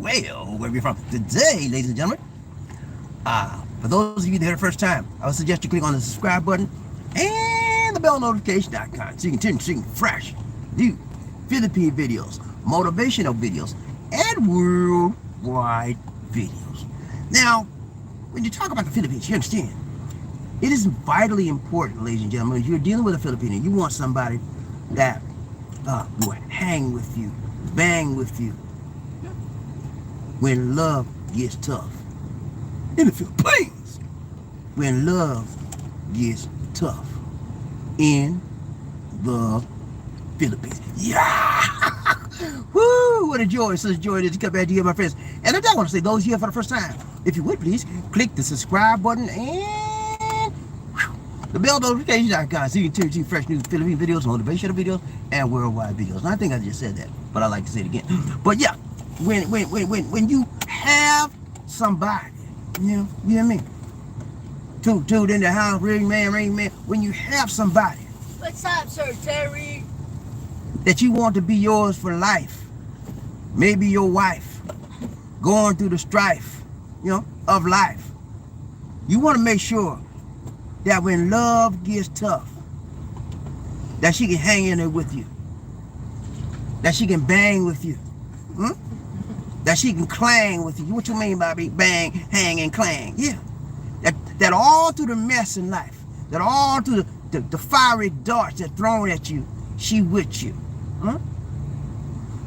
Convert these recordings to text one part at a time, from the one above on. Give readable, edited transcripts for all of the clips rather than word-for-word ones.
Well, where we're from today, ladies and gentlemen. For those of you that are the first time, I would suggest you click on the subscribe button and the bell notification.com so you can continue seeing fresh, new Philippine videos, motivational videos, and worldwide videos. Now, when you talk about the Philippines, you understand, it is vitally important, ladies and gentlemen, if you're dealing with a Filipino, you want somebody that will hang with you, bang with you, when love gets tough. In the Philippines, when love gets tough. In the Philippines. Yeah! Woo! What a joy. Such a joy it is to come back to you, my friends. And I want to say, those here for the first time, if you would please, click the subscribe button and the bell notification.com so you can see fresh new Philippine videos, motivational videos, and worldwide videos. And I think I just said that, but I like to say it again. But yeah, when you have somebody, you know what I mean? Toot in the house, ring man. When you have somebody, what's up, Sir Terry? That you want to be yours for life, maybe your wife, going through the strife, you know, of life. You want to make sure that when love gets tough, that she can hang in there with you, that she can bang with you, that she can clang with you. What you mean by bang, hang, and clang? Yeah. That all through the mess in life, that all through the fiery darts that thrown at you, she with you.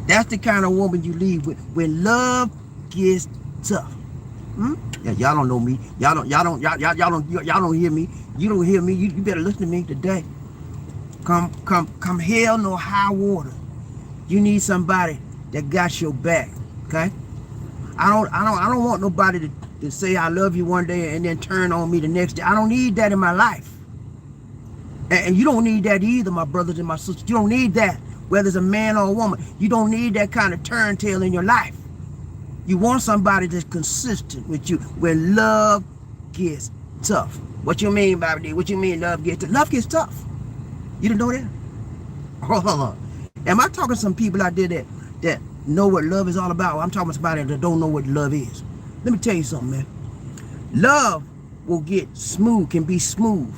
That's the kind of woman you leave with when love gets tough. Yeah, y'all don't know me. Y'all don't hear me. You don't hear me. You better listen to me today. Come hell no high water. You need somebody that got your back. Okay? I don't want nobody to say I love you one day and then turn on me the next day. I don't need that in my life. And you don't need that either, my brothers and my sisters. You don't need that, whether it's a man or a woman. You don't need that kind of turntail in your life. You want somebody that's consistent with you when love gets tough. What you mean, BobbieD? What you mean love gets tough? Love gets tough. You didn't know that? Hold on. Am I talking to some people out there that know what love is all about? I'm talking to somebody that don't know what love is. Let me tell you something, man. Love will get smooth, can be smooth.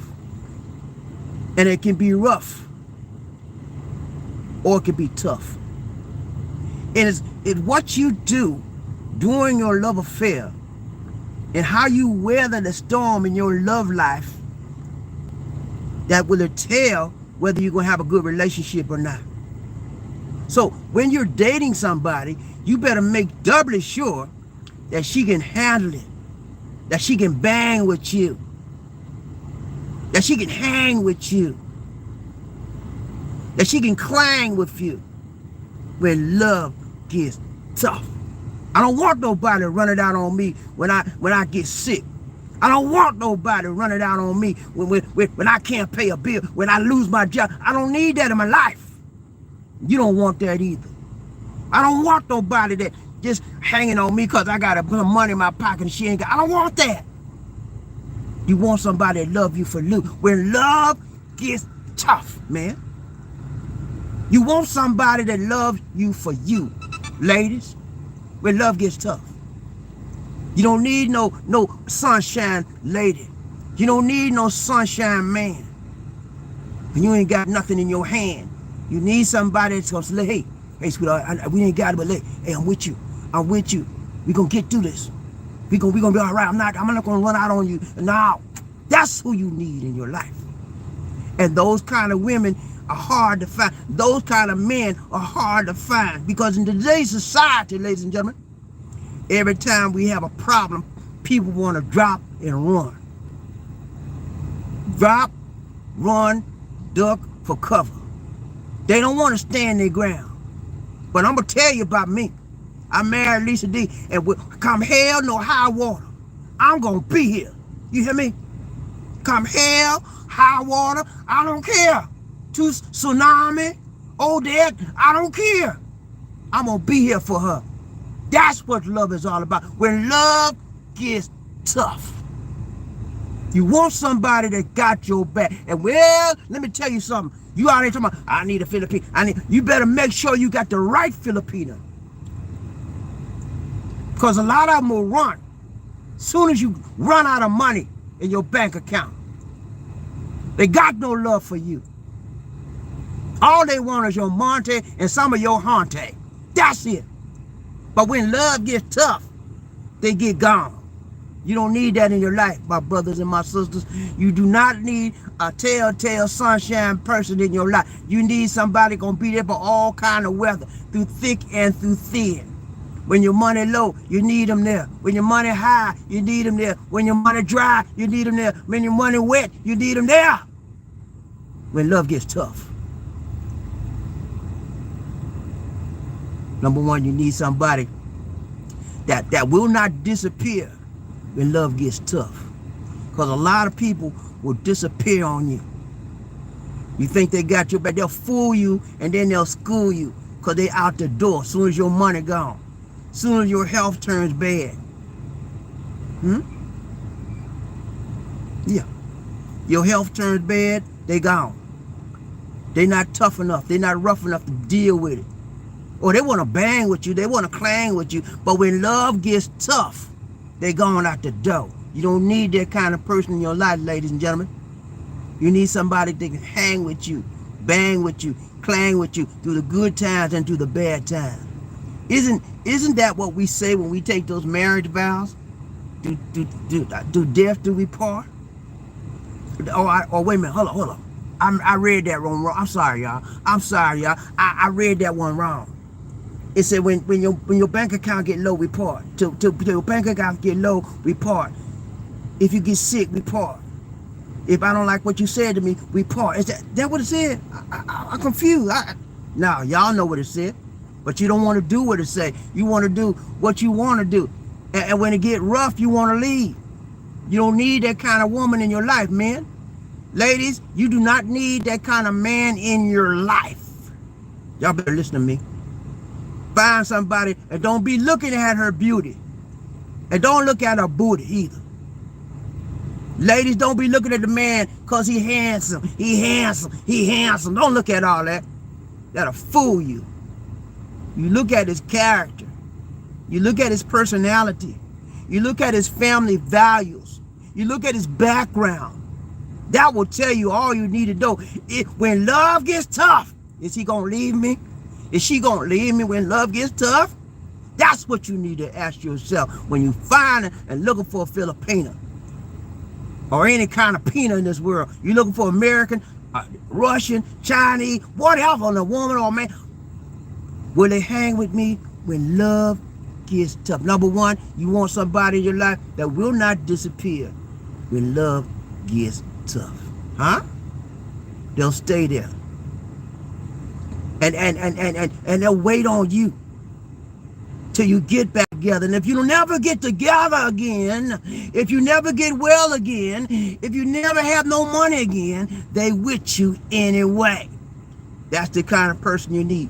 And it can be rough. Or it can be tough. And it's what you do during your love affair and how you weather the storm in your love life that will tell whether you're going to have a good relationship or not. So when you're dating somebody, you better make doubly sure that she can handle it, that she can bang with you, that she can hang with you, that she can clang with you when love gets tough. I don't want nobody running out on me when I get sick. I don't want nobody running out on me when I can't pay a bill, when I lose my job. I don't need that in my life. You don't want that either. I don't want nobody that just hanging on me because I got to put some money in my pocket and she ain't got. I don't want that. You want somebody that love you for love. When love gets tough, man. You want somebody that loves you for you, ladies. When love gets tough. You don't need no sunshine lady. You don't need no sunshine man. When you ain't got nothing in your hand. You need somebody that's gonna say, hey, sweetheart, we ain't got it, but hey, I'm with you. I'm with you. We gonna get through this. We gonna be all right. I'm not gonna run out on you. No, that's who you need in your life. And those kind of women are hard to find. Those kind of men are hard to find because in today's society, ladies and gentlemen, every time we have a problem, people want to drop and run. Drop, run, duck for cover. They don't want to stand their ground. But I'm going to tell you about me. I married Lisa D. And come hell no high water, I'm going to be here. You hear me? Come hell, high water, I don't care. To tsunami, Odette, I don't care. I'm going to be here for her. That's what love is all about. When love gets tough. You want somebody that got your back. And well, let me tell you something. You out here talking about, I need a Filipino. You better make sure you got the right Filipino. Because a lot of them will run. Soon as you run out of money in your bank account, they got no love for you. All they want is your monte and some of your hante. That's it. But when love gets tough, they get gone. You don't need that in your life, my brothers and my sisters. You do not need a telltale sunshine person in your life. You need somebody gonna be there for all kind of weather, through thick and through thin. When your money low, you need them there. When your money high, you need them there. When your money dry, you need them there. When your money wet, you need them there. When love gets tough. Number one, you need somebody that will not disappear when love gets tough. Because a lot of people will disappear on you. You think they got your back, they'll fool you and then they'll school you because they out the door as soon as your money gone. As soon as your health turns bad. Yeah. Your health turns bad, they gone. They not tough enough. They not rough enough to deal with it. Or they want to bang with you. They want to clang with you. But when love gets tough, they gone out the door. You don't need that kind of person in your life, ladies and gentlemen. You need somebody that can hang with you, bang with you, clang with you through the good times and through the bad times. Isn't that what we say when we take those marriage vows? Do death do we part? Oh, wait a minute, hold on. I read that wrong. I'm sorry, y'all. I read that one wrong. It said when your bank account get low, we part. Till your bank account get low, we part. If you get sick, we part. If I don't like what you said to me, we part. Is that what it said? I'm confused. Now, y'all know what it said. But you don't want to do what it say. You want to do what you want to do. And when it get rough, you want to leave. You don't need that kind of woman in your life, man. Ladies, you do not need that kind of man in your life. Y'all better listen to me. Find somebody and don't be looking at her beauty. And don't look at her booty either. Ladies, don't be looking at the man because he handsome. Don't look at all that. That'll fool you. You look at his character. You look at his personality. You look at his family values. You look at his background. That will tell you all you need to know. When love gets tough, is he going to leave me? Is she going to leave me when love gets tough? That's what you need to ask yourself when you find and looking for a Filipina or any kind of Pina in this world. You're looking for American, Russian, Chinese, whatever, a woman or a man. Will they hang with me when love gets tough? Number one, you want somebody in your life that will not disappear when love gets tough. Huh? They'll stay there. And they'll wait on you till you get back together. And if you never get together again, if you never get well again, if you never have no money again, they with you anyway. That's the kind of person you need.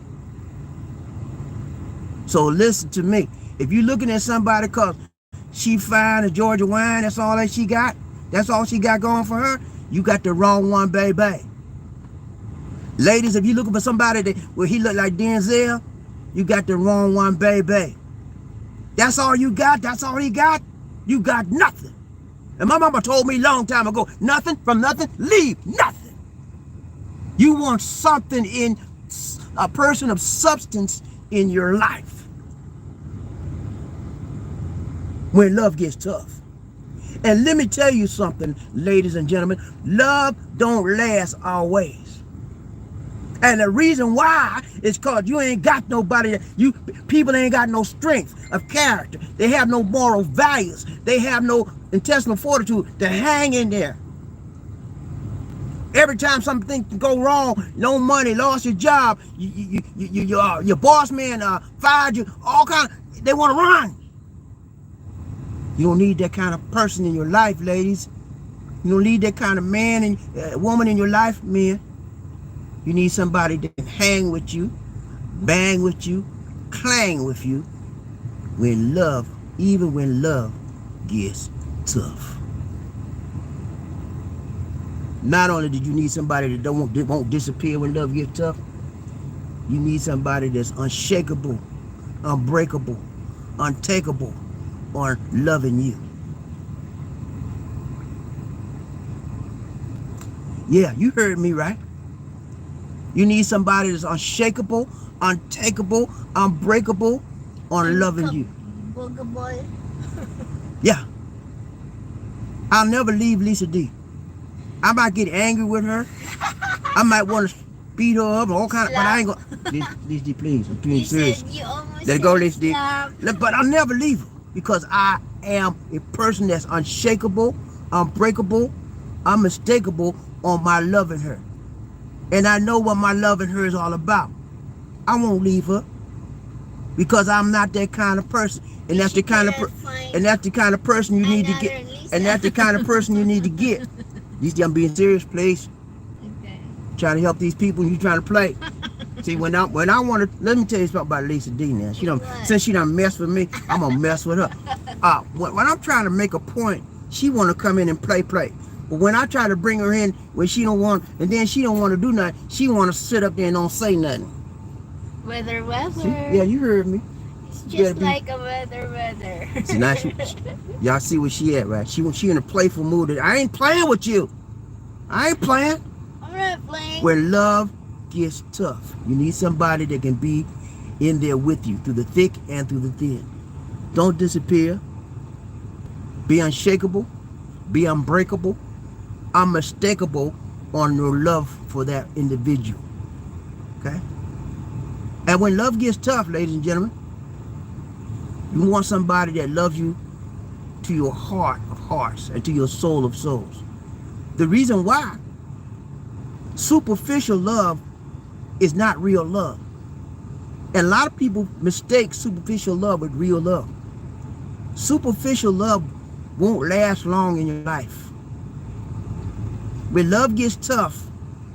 So listen to me. If you're looking at somebody because she fine and Georgia wine, that's all that she got, that's all she got going for her, you got the wrong one, baby. Ladies, if you're looking for somebody where he look like Denzel, you got the wrong one, baby. That's all you got? That's all he got? You got nothing. And my mama told me a long time ago, nothing from nothing, leave nothing. You want something in a person of substance in your life. When love gets tough. And let me tell you something, ladies and gentlemen, love don't last always. And the reason why is because you ain't got nobody, people ain't got no strength of character. They have no moral values. They have no intestinal fortitude to hang in there. Every time something can go wrong, no money, lost your job, your boss man fired you, all kind of, they want to run. You don't need that kind of person in your life, ladies. You don't need that kind of man and woman in your life, men. You need somebody that can hang with you, bang with you, clang with you when love, even when love gets tough. Not only did you need somebody that won't disappear when love gets tough, you need somebody that's unshakable, unbreakable, untakeable on loving you. Yeah, you heard me right. You need somebody that's unshakable, untakeable, unbreakable on loving you. Booger boy. Yeah. I'll never leave Lisa D. I might get angry with her. I might want to beat her up and all kind of, but I ain't gonna. Lisa D, please. I'm being serious. Let go, Lisa D. But I'll never leave her because I am a person that's unshakable, unbreakable, unmistakable on my loving her. And I know what my loving her is all about. I won't leave her because I'm not that kind of person. And that's the kind of person you need to get. And that's the kind of person you need to get. Lisa, I'm being serious, please. Okay. Trying to help these people, you trying to play. See, when I want to, let me tell you something about Lisa D now. Since she done mess with me, I'm gonna mess with her. When I'm trying to make a point, she want to come in and play. But when I try to bring her in, when she don't want, and then she don't want to do nothing, she want to sit up there and don't say nothing. Weather. See? Yeah, you heard me. It's just like a weather. See, now y'all see where she at, right? She in a playful mood. I ain't playing with you. I ain't playing. I'm not playing. When love gets tough, you need somebody that can be in there with you through the thick and through the thin. Don't disappear. Be unshakable. Be unbreakable. Unmistakable on your love for that individual. Okay? And when love gets tough, ladies and gentlemen, you want somebody that loves you to your heart of hearts and to your soul of souls. The reason why superficial love is not real love. And a lot of people mistake superficial love with real love. Superficial love won't last long in your life. When love gets tough,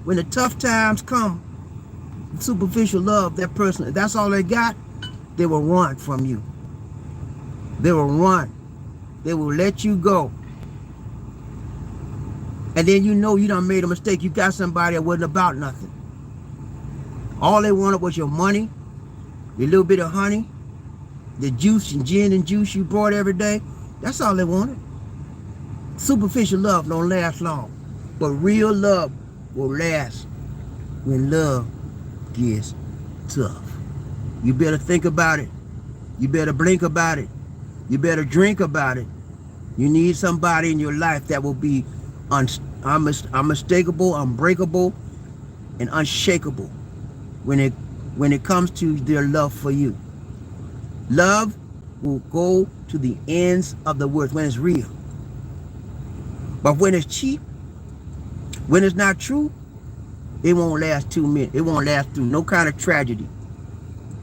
when the tough times come, superficial love, that person, if that's all they got, they will run from you. They will run. They will let you go. And then you know you done made a mistake. You got somebody that wasn't about nothing. All they wanted was your money, your little bit of honey, the juice and gin and juice you brought every day. That's all they wanted. Superficial love don't last long. But real love will last when love gets tough. You better think about it. You better blink about it. You better drink about it. You need somebody in your life that will be unmistakable, unbreakable, and unshakable when it comes to their love for you. Love will go to the ends of the earth when it's real. But when it's cheap, when it's not true, it won't last 2 minutes. It won't last through no kind of tragedy.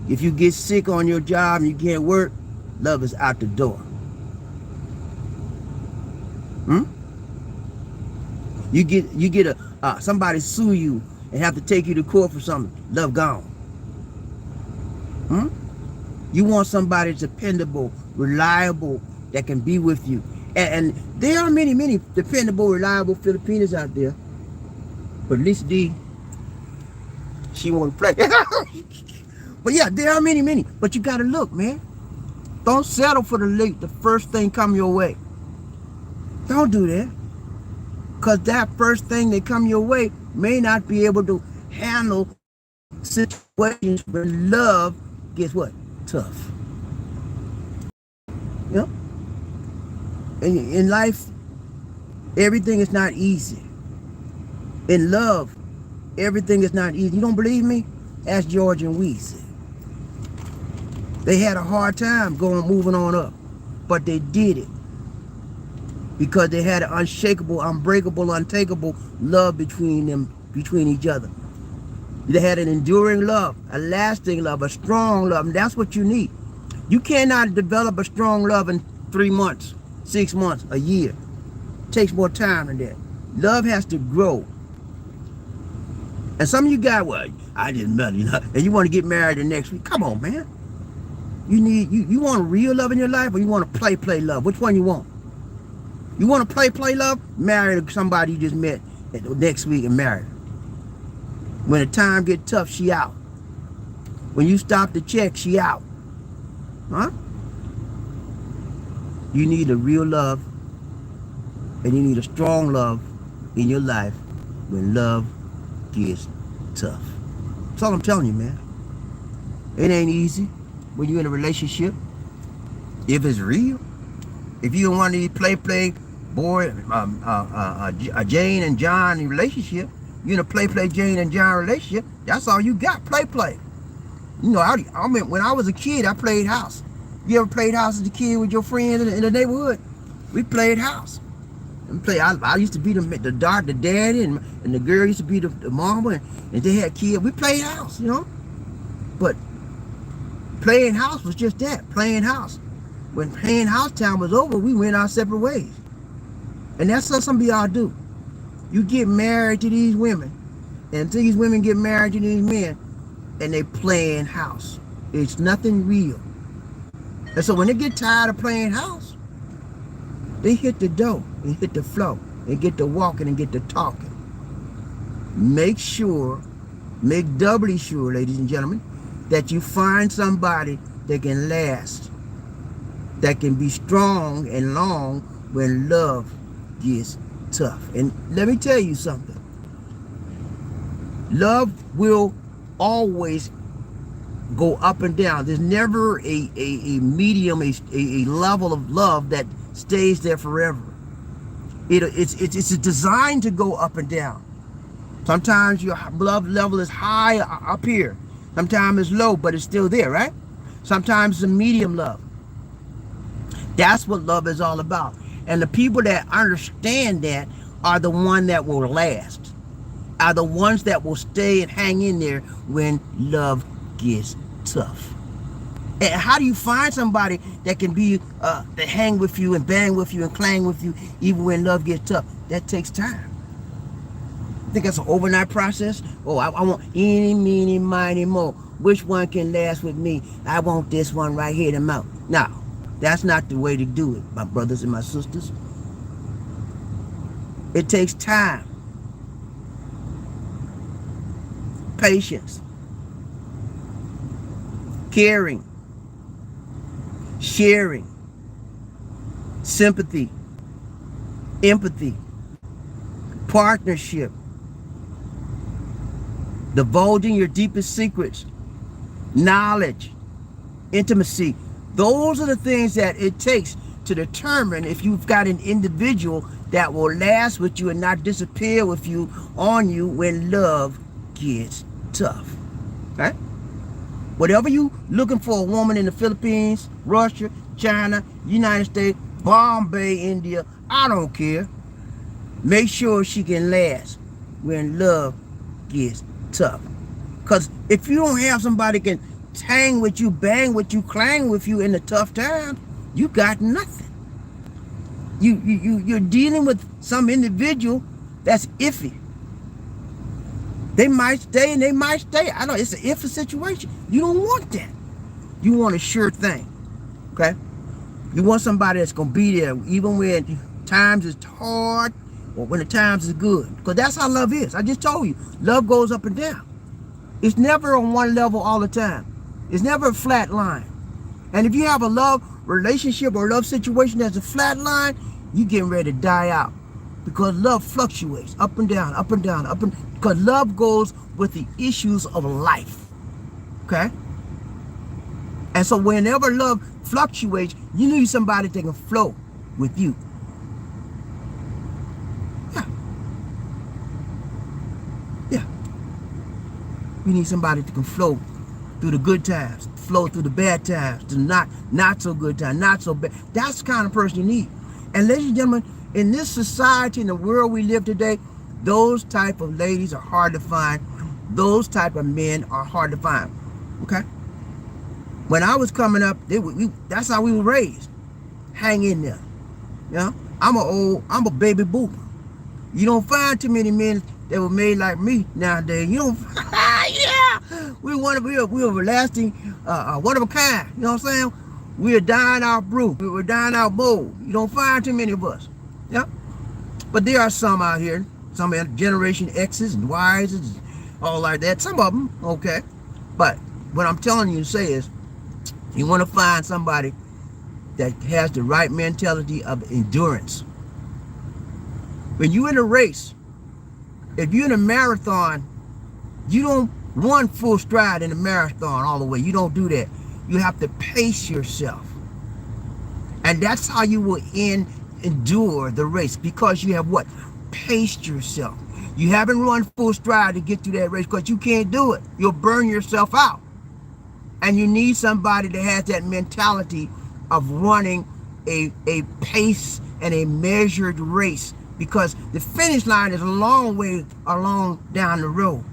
If you get sick on your job and you can't work, love is out the door. You get somebody sue you and have to take you to court for something. Love gone. You want somebody that's dependable, reliable, that can be with you. And there are many dependable, reliable Filipinas out there. But Lisa D, she won't play. But yeah, there are many. But you gotta look, man. Don't settle for the first thing come your way. Don't do that. Because that first thing that come your way may not be able to handle situations where love gets what? Tough. You know? In life, everything is not easy. In love, everything is not easy. You don't believe me? Ask George and Weezy. They had a hard time moving on up, but they did it because they had an unshakable, unbreakable, untakeable love between each other. They had an enduring love, a lasting love, a strong love, and that's what you need. You cannot develop a strong love in 3 months, 6 months, a year. It takes more time than that. Love has to grow. And some of you guys, well, I just met you, and you want to get married the next week. Come on, man. You want real love in your life, or you want to play love? Which one you want? You want to play love? Marry somebody you just met next week and marry. When the time get tough, she out. When you stop the check, she out. Huh? You need a real love, and you need a strong love in your life when love gets tough. That's all I'm telling you, man. It ain't easy when you're in a relationship. If it's real, if you don't want to play boy, Jane and John relationship, you're in a play Jane and John relationship. That's all you got, play. You know, I mean, when I was a kid, I played house. You ever played house as a kid with your friends in the neighborhood? We played house. And I used to be the daddy, and the girl used to be the mama, and they had kids. We played house, you know. But playing house was just that, playing house. When playing house time was over, we went our separate ways. And that's what some of y'all do. You get married to these women, and these women get married to these men, and they playing house. It's nothing real. And so when they get tired of playing house, they hit the door and hit the floor and get to walking and get to talking. Make doubly sure, ladies and gentlemen, that you find somebody that can last, that can be strong and long when love gets tough. And let me tell you something. Love will always go up and down. There's never a medium, a level of love that stays there forever. It's designed to go up and down. Sometimes your love level is high up here. Sometimes it's low, but it's still there, right? Sometimes it's a medium love. That's what love is all about. And the people that understand that are the ones that will last, are the ones that will stay and hang in there when love gets tough. And how do you find somebody that can be that hang with you and bang with you and clang with you even when love gets tough? That takes time. I think that's an overnight process. Oh, I want any, meeny, miny, mo. Which one can last with me? I want this one right here, the mouth. No, that's not the way to do it, my brothers and my sisters. It takes time, patience, caring, sharing, sympathy, empathy, partnership, divulging your deepest secrets, knowledge, intimacy. Those are the things that it takes to determine if you've got an individual that will last with you and not disappear with you on you when love gets tough. Okay? Whatever you looking for a woman in the Philippines, Russia, China, United States, Bombay, India, I don't care. Make sure she can last when love gets tough. Because if you don't have somebody can hang with you, bang with you, clang with you in the tough times, you got nothing. You're dealing with some individual that's iffy. They might stay and they might stay. I know it's an iffy situation. You don't want that. You want a sure thing. Okay? You want somebody that's gonna be there even when times is hard or when the times is good. Because that's how love is. I just told you, love goes up and down. It's never on one level all the time. It's never a flat line. And if you have a love relationship or love situation that's a flat line, you getting ready to die out. Because love fluctuates up and down, up and down, up and because love goes with the issues of life. Okay? And so whenever love fluctuates, you need somebody that can flow with you. Yeah. Yeah. You need somebody that can flow through the good times, flow through the bad times, to not so good times, not so bad. That's the kind of person you need. And ladies and gentlemen, in this society, in the world we live today, those type of ladies are hard to find. Those type of men are hard to find. Okay? When I was coming up, that's how we were raised. Hang in there. You know? I'm a baby boomer. You don't find too many men that were made like me nowadays. You don't, yeah! We're lasting, one of a kind. You know what I'm saying? We're dying out brew. We're dying out mold. You don't find too many of us. Yeah? But there are some out here. Some Generation X's and Y's and all like that. Some of them, okay. But what I'm telling you to say is, you want to find somebody that has the right mentality of endurance. When you're in a race, if you're in a marathon, you don't run full stride in a marathon all the way. You don't do that. You have to pace yourself. And that's how you will endure the race, because you have what? Paced yourself. You haven't run full stride to get through that race because you can't do it. You'll burn yourself out. And you need somebody that has that mentality of running a pace and a measured race, because the finish line is a long way along down the road.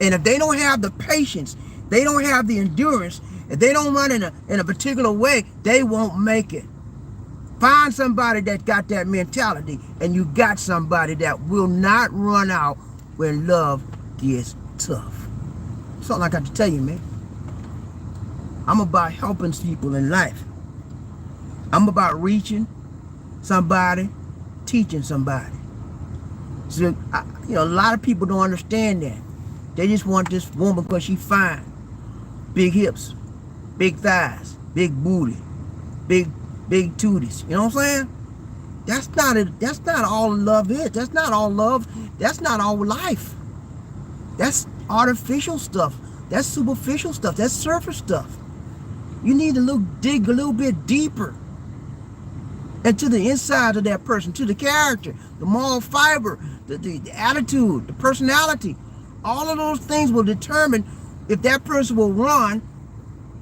And if they don't have the patience, they don't have the endurance, if they don't run in a particular way, they won't make it. Find somebody that got that mentality, and you got somebody that will not run out when love gets tough. Something I got to tell you, man. I'm about helping people in life. I'm about reaching somebody, teaching somebody. So, a lot of people don't understand that. They just want this woman because she's fine. Big hips, big thighs, big booty, big tooties. You know what I'm saying? That's not all love is. That's not all love. That's not all life. That's artificial stuff. That's superficial stuff. That's surface stuff. You need to dig a little bit deeper into the inside of that person, to the character, the moral fiber, the attitude, the personality. All of those things will determine if that person will run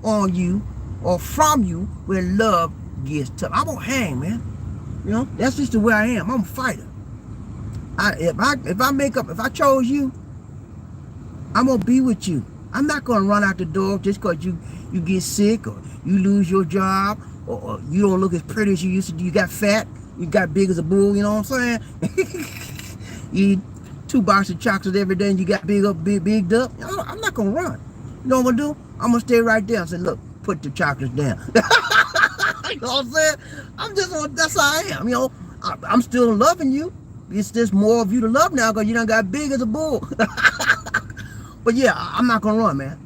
on you or from you when love gets tough. I'm gonna hang, man. That's just the way I am. I'm a fighter. If I chose you, I'm gonna be with you. I'm not gonna run out the door just because you get sick or you lose your job or you don't look as pretty as you used to do. You got fat, you got big as a bull, you know what I'm saying? You eat 2 boxes of chocolates every day and you got bigged up. I'm not gonna run. You know what I'm gonna do? I'm gonna stay right there and say, look, put the chocolates down. You know what I'm saying? That's how I am. I'm still loving you. It's just more of you to love now because you done got big as a bull. But yeah, I'm not gonna run, man.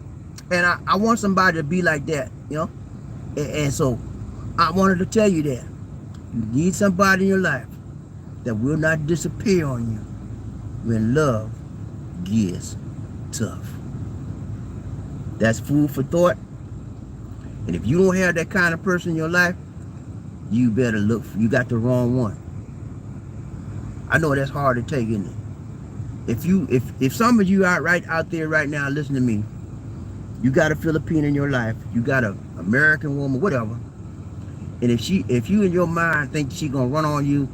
And I want somebody to be like that, And so I wanted to tell you that. You need somebody in your life that will not disappear on you when love gets tough. That's food for thought. And if you don't have that kind of person in your life, you better look. You got the wrong one. I know that's hard to take, isn't it? If some of you out there right now, listen to me. You got a Filipino in your life. You got an American woman, whatever. And if you in your mind think she gonna run on you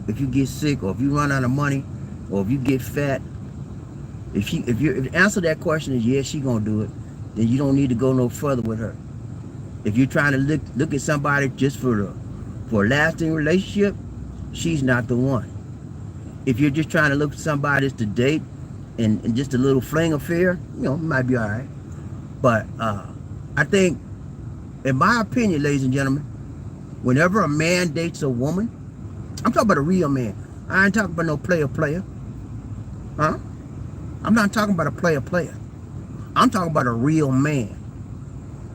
if you get sick or if you run out of money or if you get fat, if the answer to that question is yes, she gonna do it, then you don't need to go no further with her. If you're trying to look at somebody just for a lasting relationship, she's not the one. If you're just trying to look at somebody to date and just a little fling affair, it might be all right. But I think, in my opinion, ladies and gentlemen, whenever a man dates a woman, I'm talking about a real man. I ain't talking about no player. Huh? I'm not talking about a player. I'm talking about a real man.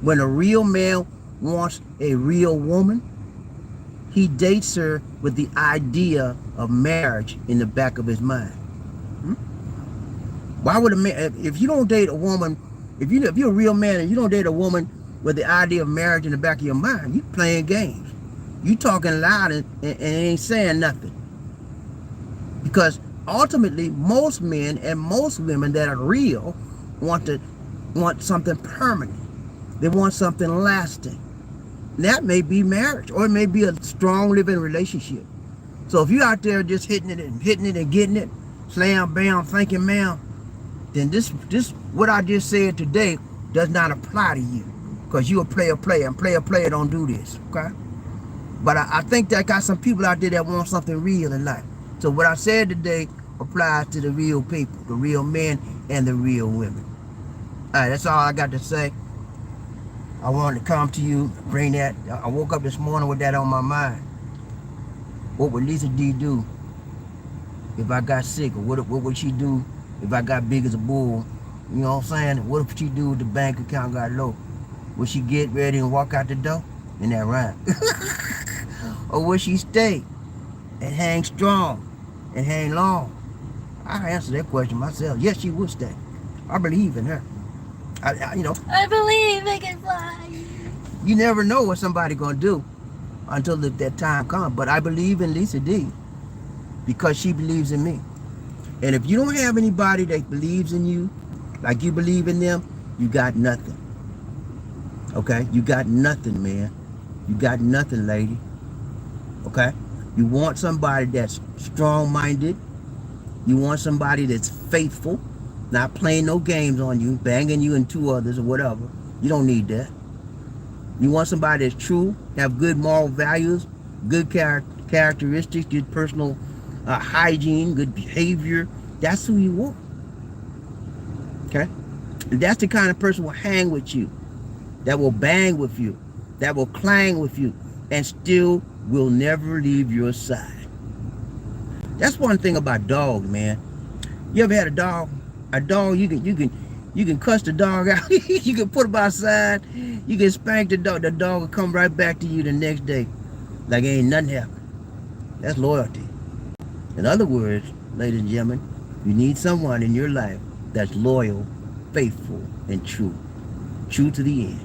When a real man wants a real woman, he dates her with the idea of marriage in the back of his mind. Why would a man, if you don't date a woman, if you're a real man and you don't date a woman with the idea of marriage in the back of your mind, you playing games. You talking loud and ain't saying nothing. Because ultimately, most men and most women that are real want something permanent. They want something lasting. That may be marriage, or it may be a strong living relationship. So if you're out there just hitting it and getting it, slam, bam, thinking, ma'am, then this what I just said today does not apply to you, because you're a player, and player don't do this, okay? But I think that got some people out there that want something real in life. So what I said today applies to the real people, the real men and the real women. All right, that's all I got to say. I wanted to come to you, bring that. I woke up this morning with that on my mind. What would Lisa D do if I got sick? Or what would she do if I got big as a bull? You know what I'm saying? What if she do if the bank account got low? Would she get ready and walk out the door? in that rhyme? Or will she stay and hang strong and hang long? I answer that question myself. Yes, she would stay. I believe in her. You know. I believe I can fly. You never know what somebody gonna do until that time comes. But I believe in Lisa D because she believes in me. And if you don't have anybody that believes in you, like you believe in them, you got nothing. Okay? You got nothing, man. You got nothing, lady. Okay? You want somebody that's strong-minded. You want somebody that's faithful, not playing no games on you, banging you and two others or whatever. You don't need that. You want somebody that's true, have good moral values, good characteristics, good personal hygiene, good behavior. That's who you want. Okay? And that's the kind of person who will hang with you, that will bang with you, that will clang with you, and still will never leave your side. That's one thing about dogs, man. You ever had a dog? A dog, you can cuss the dog out. You can put him outside. You can spank the dog. The dog will come right back to you the next day, like ain't nothing happened. That's loyalty. In other words, ladies and gentlemen, you need someone in your life that's loyal, faithful, and true. True to the end.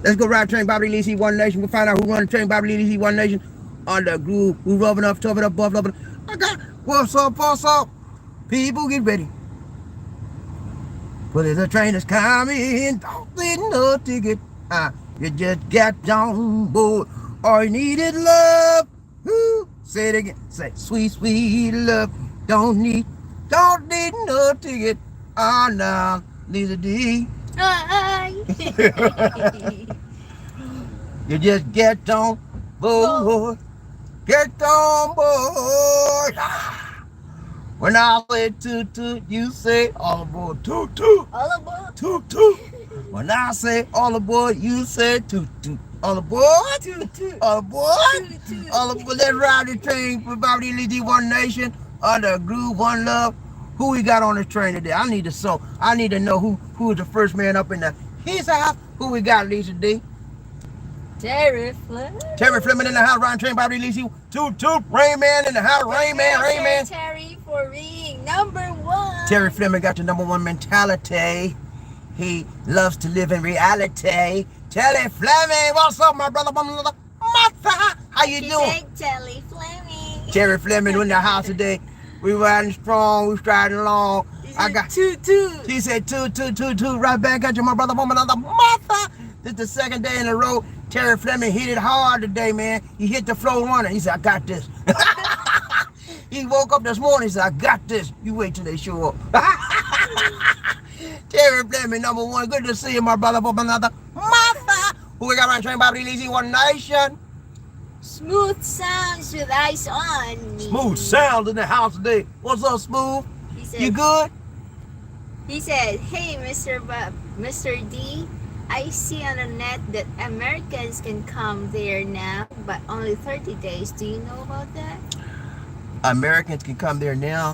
Let's go ride train, BobbieD, Lisa, One Nation. We'll find out who run the train, BobbieD, Lisa, One Nation. On the groove, who rubbing up, tubbing up, buff, loving. I got what's up? People get ready. Well, there's a train that's coming, don't need no ticket. You just got on board. All you need is love. Woo. Say it again. Say, sweet, sweet love. Don't need no ticket. Oh, no, Lisa D. Hi. You just get on board. Get on board. When I say toot toot, you say all aboard. Toot toot. All aboard. Toot toot. When I say all aboard, you say toot toot. All aboard. Toot toot. All aboard. Toot toot. All aboard. Let's ride the train for BobbieD, Lisa, One Nation, under groove, one love. Who we got on the train today? I need to know who is the first man up in his house. Who we got, Lisa D? Terry Fleming. Terry Fleming in the house, riding train, BobbieD, Lisa. Toot toot. Rain Man in the house. Rain Man. Terry for being #1. Terry Fleming got the #1 mentality. He loves to live in reality. Terry Fleming, what's up, my brother? Martha, how you doing? Terry Fleming. Terry Fleming in the house today. We riding strong, we striding along. I got toot toot. He said toot toot toot toot right back at you, my brother, Martha. This is the second day in a row. Terry Fleming hit it hard today, man. He hit the flow runner. He said, I got this. He woke up this morning, he said, I got this. You wait till they show up. Terry Fleming, #1. Good to see you, my brother, Martha. Who we got on train, BobbieD, Lisa, One Nation? Smooth sounds with eyes on me. Smooth sounds in the house today. What's up, Smooth? He said, You good? He said, hey, Mr. D, I see on the net that Americans can come there now, but only 30 days. Do you know about that? Americans can come there now.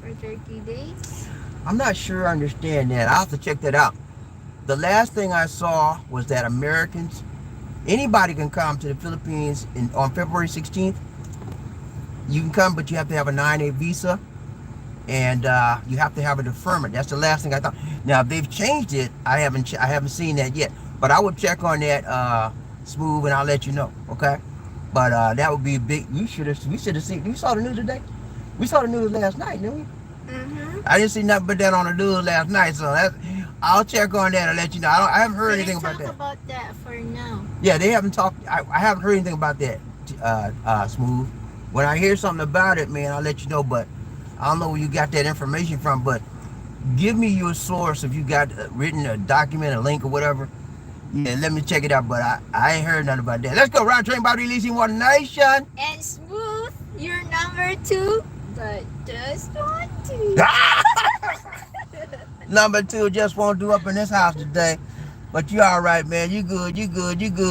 For 30 days? I'm not sure I understand that. I'll have to check that out. The last thing I saw was that Americans, anybody can come to the Philippines on February 16th. You can come, but you have to have a 9A visa, and you have to have a deferment. That's the last thing I thought. Now, if they've changed it, I haven't seen that yet. But I would check on that, Smooth, and I'll let you know. Okay. But that would be a big. We should have seen. We saw the news today. We saw the news last night, didn't we? I didn't see nothing but that on the news last night, so I'll check on that and let you know. I haven't heard anything about that. Talk about that for now. Yeah, they haven't talked. I haven't heard anything about that, Smooth. When I hear something about it, man, I'll let you know. But I don't know where you got that information from. But give me your source if you got written a document, a link, or whatever. Yeah, let me check it out. But I ain't heard nothing about that. Let's go, ride train, BobbieD, Lisa, One Nation. And Smooth, you're #2. But just want to. #2 just won't do up in this house today. But you all right, man. You good.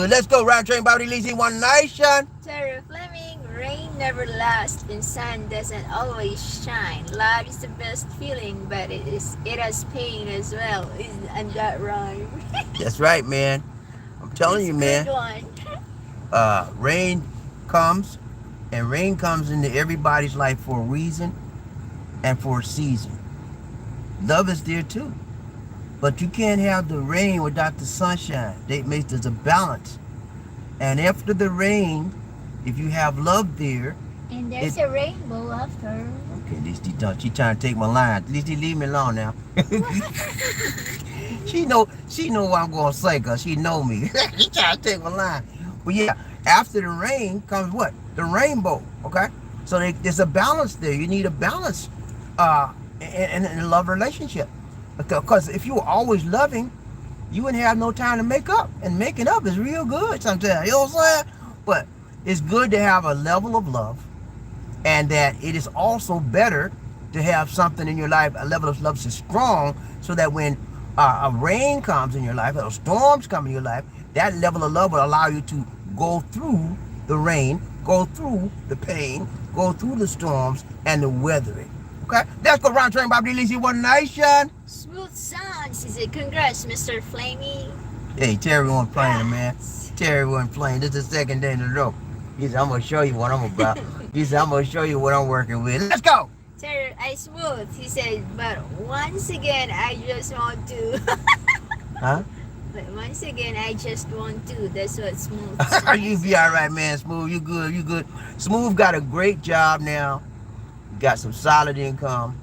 Let's go, ride train, BobbieD, Lisa, One Nation. Terry Fleming, rain never lasts and sun doesn't always shine. Love is the best feeling, but it has pain as well. Isn't that rhyme? That's right, man. telling It's you, a man. good one. Rain comes, and rain comes into everybody's life for a reason and for a season. Love is there too. But you can't have the rain without the sunshine. They make there's a balance. And after the rain, if you have love there, And there's a rainbow after. okay, at least she trying to take my line. At least he leave me alone now. she know what I'm gonna say, cause she know me. She trying to take my line. But yeah, after the rain comes what? The rainbow. Okay, so there's a balance there. You need a balance in a love relationship. Because if you were always loving, you wouldn't have no time to make up. And making up is real good sometimes. You know what I'm saying? But it's good to have a level of love, and that it is also better to have something in your life, a level of love so strong, so that when a rain comes in your life, or storms come in your life, that level of love will allow you to go through the rain, go through the pain, go through the storms, and the weathering. Okay? Let's go round train, BobbieD, Lizzie, One Nation. Smooth sounds. He said, congrats, Mr. Flamey. Hey, Terry wasn't playing, man. Terry wasn't playing. This is the second day in a row. He said, I'm going to show you what I'm about. He said, I'm going to show you what I'm working with. Let's go. Terry, I smooth. He said, but once again, I just want to. Huh? But once again, I just want to. That's what Smooth You says. be all right, man. Smooth, you good. Smooth got a great job now. Got some solid income.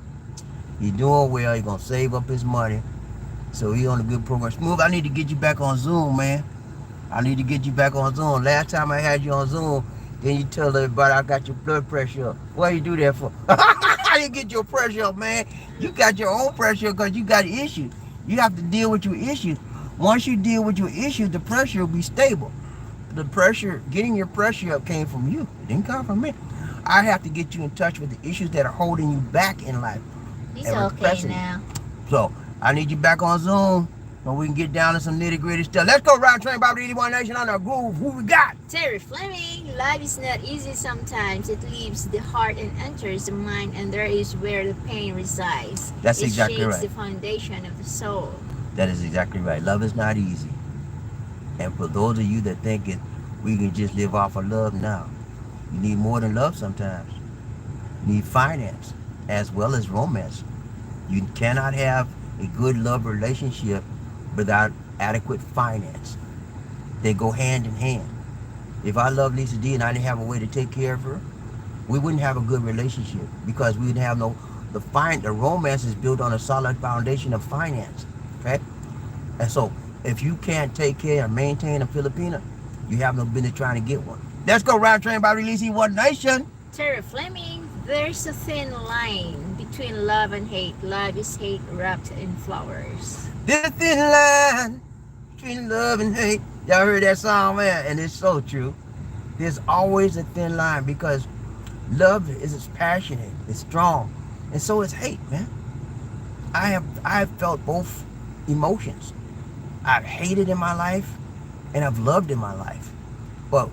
He's doing well. He's going to save up his money. So he on a good program. Smooth, I need to get you back on Zoom, man. I need to get you back on Zoom. Last time I had you on Zoom, then you tell everybody I got your blood pressure up. What you do that for? How you get your pressure up, man? You got your own pressure because you got issues. You have to deal with your issues. Once you deal with your issues, the pressure will be stable. The pressure, getting your pressure up came from you. It didn't come from me. I have to get you in touch with the issues that are holding you back in life. He's and okay repressing now. So I need you back on Zoom so we can get down to some nitty gritty stuff. Let's go round train, BobbieD, One Nation on our groove. Who we got? Terry Fleming, life is not easy sometimes. It leaves the heart and enters the mind, and there is where the pain resides. That's it exactly shakes right. the foundation of the soul. That is exactly right. Love is not easy. And for those of you that think we can just live off of love now, you need more than love sometimes. You need finance as well as romance. You cannot have a good love relationship without adequate finance. They go hand in hand. If I love Lisa D and I didn't have a way to take care of her, we wouldn't have a good relationship because we didn't have the romance is built on a solid foundation of finance. Okay? And so if you can't take care and maintain a Filipina, you have no business trying to get one. Let's go round train, BobbieD, Lizzie, One Nation. Terry Fleming, there's a thin line between love and hate. Love is hate wrapped in flowers. There's a thin line between love and hate. Y'all heard that song, man? And it's so true. There's always a thin line because love is passionate, it's strong, and so is hate, man. I have felt both emotions. I've hated in my life and I've loved in my life. But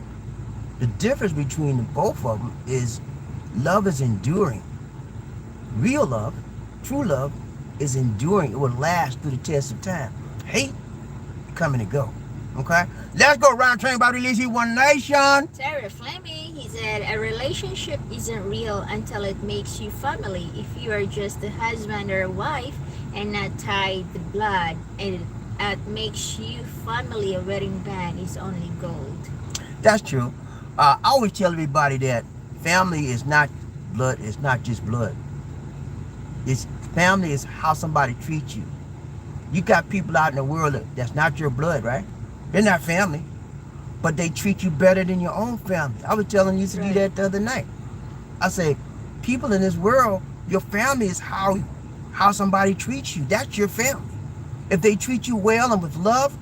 the difference between the both of them is love is enduring. Real love, true love, is enduring. It will last through the test of time. Hate, coming and go. Okay? Let's go round train, BobbieD, Lizzie, One Nation. Terry Fleming, he said, a relationship isn't real until it makes you family. If you are just a husband or a wife and not tied to blood, and it makes you family, a wedding band is only gold. That's true. I always tell everybody that family is not blood. It's not just blood. It's family is how somebody treats you. You got people out in the world that's not your blood, right? They're not family, but they treat you better than your own family. I was telling you to do that the other night. I say, people in this world, your family is how somebody treats you. That's your family. If they treat you well and with love,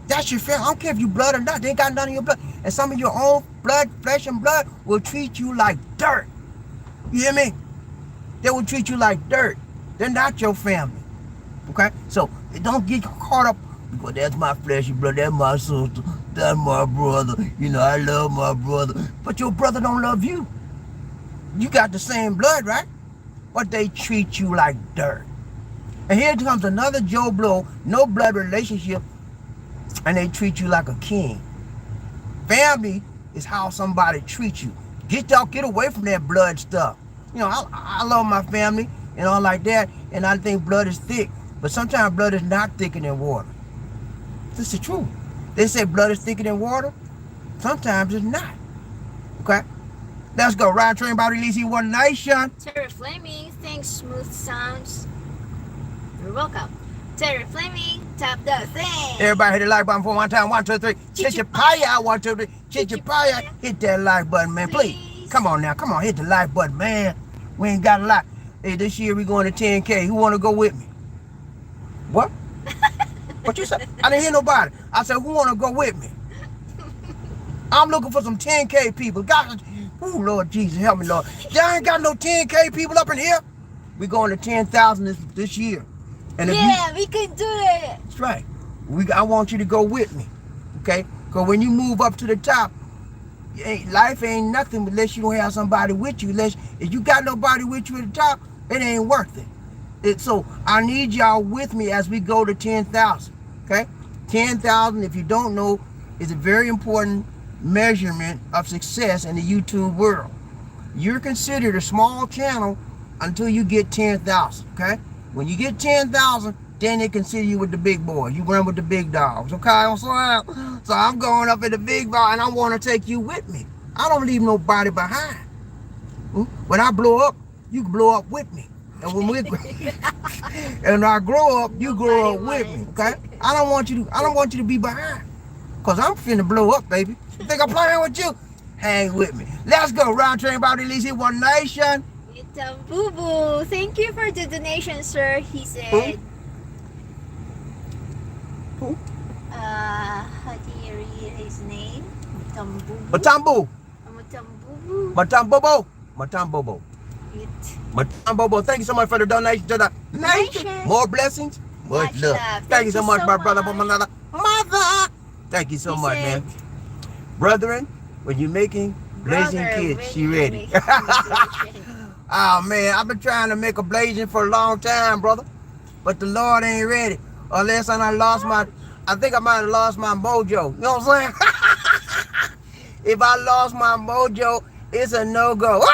that's your family. I don't care if you blood or not. They ain't got none of your blood. And some of your own blood, flesh and blood, will treat you like dirt. You hear me? They will treat you like dirt. They're not your family. Okay? So don't get caught up because that's my flesh and blood, that's my sister, that's my brother. You know, I love my brother. But your brother don't love you. You got the same blood, right? But they treat you like dirt. And here comes another Joe Blow, no blood relationship, and they treat you like a king. Family is how somebody treats you. Get away from that blood stuff. You know, I love my family and all like that, and I think blood is thick. But sometimes blood is not thicker than water. This is true. They say blood is thicker than water. Sometimes it's not. Okay? Let's go. Ride, train, body, release, one nation. Terry Fleming, thanks, smooth sounds. You're welcome. Terry Fleming, tap the thing. Everybody hit the like button for one time. 1, 2, 3. Chichipaya. 1, 2, 3. Chichipaya. Hit that like button, man. Please. Come on now. Come on. Hit the like button, man. We ain't got a lot. Hey, this year we going to 10K. Who want to go with me? What? What you said? I didn't hear nobody. I said, who want to go with me? I'm looking for some 10K people. God, oh, Lord Jesus, help me, Lord. Y'all ain't got no 10K people up in here. We going to 10,000 this year. And yeah, we can do it. That's right. I want you to go with me, okay? Because when you move up to the top, life ain't nothing unless you don't have somebody with you. If you got nobody with you at the top, it ain't worth it. So I need y'all with me as we go to 10,000, okay? 10,000, if you don't know, is a very important measurement of success in the YouTube world. You're considered a small channel until you get 10,000, okay? When you get 10,000, then they consider you with the big boys. You run with the big dogs, okay? So I'm going up in the big bar, and I want to take you with me. I don't leave nobody behind. When I blow up, you can blow up with me. And when I grow up, you grow up with me, okay? I don't want you to be behind. Cause I'm finna blow up, baby. You think I'm playing with you? Hang with me. Let's go. Round train body release here, one nation. Boo Boo, thank you for the donation, sir. He said. Who? How do you read his name? Matambu. Matambubu. Matambobo. Matambobo. Thank you so much for the donation to the nation. More blessings. Much love. Thank you so much, my brother, my mother. Thank you so much, man. Brethren, when you're making blazing kids, she ready. Oh man, I've been trying to make a blazing for a long time, brother. But the Lord ain't ready. Unless I think I might have lost my mojo. You know what I'm saying? If I lost my mojo, it's a no-go.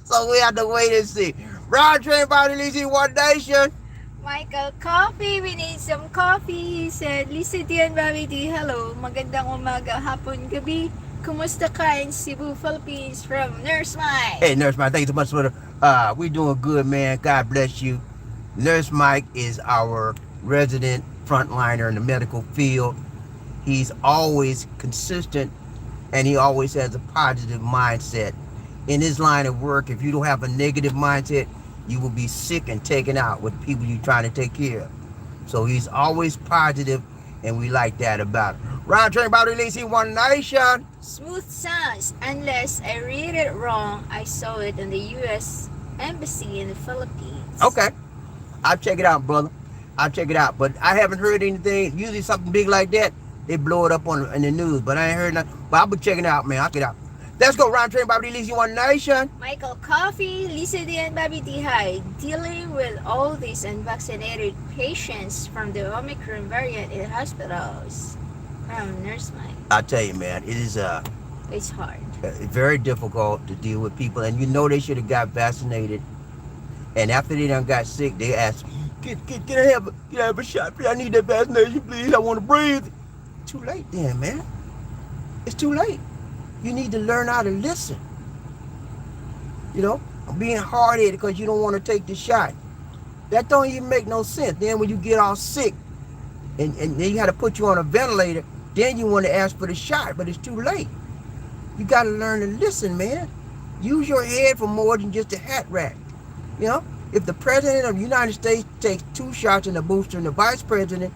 So we have to wait and see. Ride, train, body, release, one nation. Michael, coffee. We need some coffee. He said, Lisa D and BobbieD, hello. Magandang umaga, hapon, gabi. Kumusta ka in Cebu, Philippines from Nurse Mike? Hey, Nurse Mike, thank you so much for the, we're doing good, man. God bless you. Nurse Mike is our resident frontliner in the medical field. He's always consistent, and he always has a positive mindset. In his line of work, if you don't have a negative mindset, you will be sick and taken out with people you're trying to take care of. So he's always positive, and we like that about him. Round train body release, one nation. Smooth sounds. Unless I read it wrong, I saw it in the U.S. Embassy in the Philippines. Okay. I'll check it out, brother. I'll check it out. But I haven't heard anything. Usually something big like that, they blow it up in the news. But I ain't heard nothing. But I'll be checking it out, man. I'll get out. Let's go. Round train body release, one nation. Michael Coffee, Lisa D and BobbieD, hi. Dealing with all these unvaccinated patients from the Omicron variant in hospitals. From Nurse Mike. I tell you, man, it is it's hard. Very difficult to deal with people, and you know they should have got vaccinated. And after they done got sick, they ask, can I have a shot? Please, I need that vaccination, please. I want to breathe. Too late then, man. It's too late. You need to learn how to listen. You know, being hard-headed because you don't want to take the shot. That don't even make no sense. Then when you get all sick and then you had to put you on a ventilator, then you want to ask for the shot, but it's too late. You got to learn to listen, man. Use your head for more than just a hat rack. You know, if the president of the United States takes 2 shots in the booster and the vice president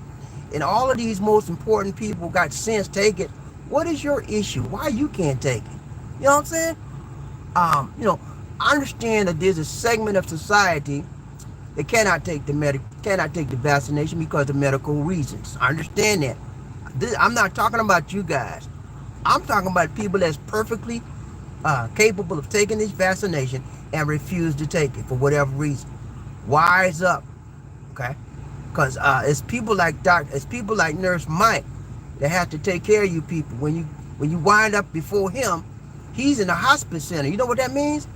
and all of these most important people got sense take it, what is your issue? Why you can't take it? You know what I'm saying? You know, I understand that there's a segment of society that cannot take the vaccination because of medical reasons. I understand that. I'm not talking about you guys. I'm talking about people that's perfectly capable of taking this vaccination and refuse to take it for whatever reason. Wise up, okay? Because it's people like Nurse Mike that have to take care of you people. When you wind up before him, he's in a hospice center. You know what that means?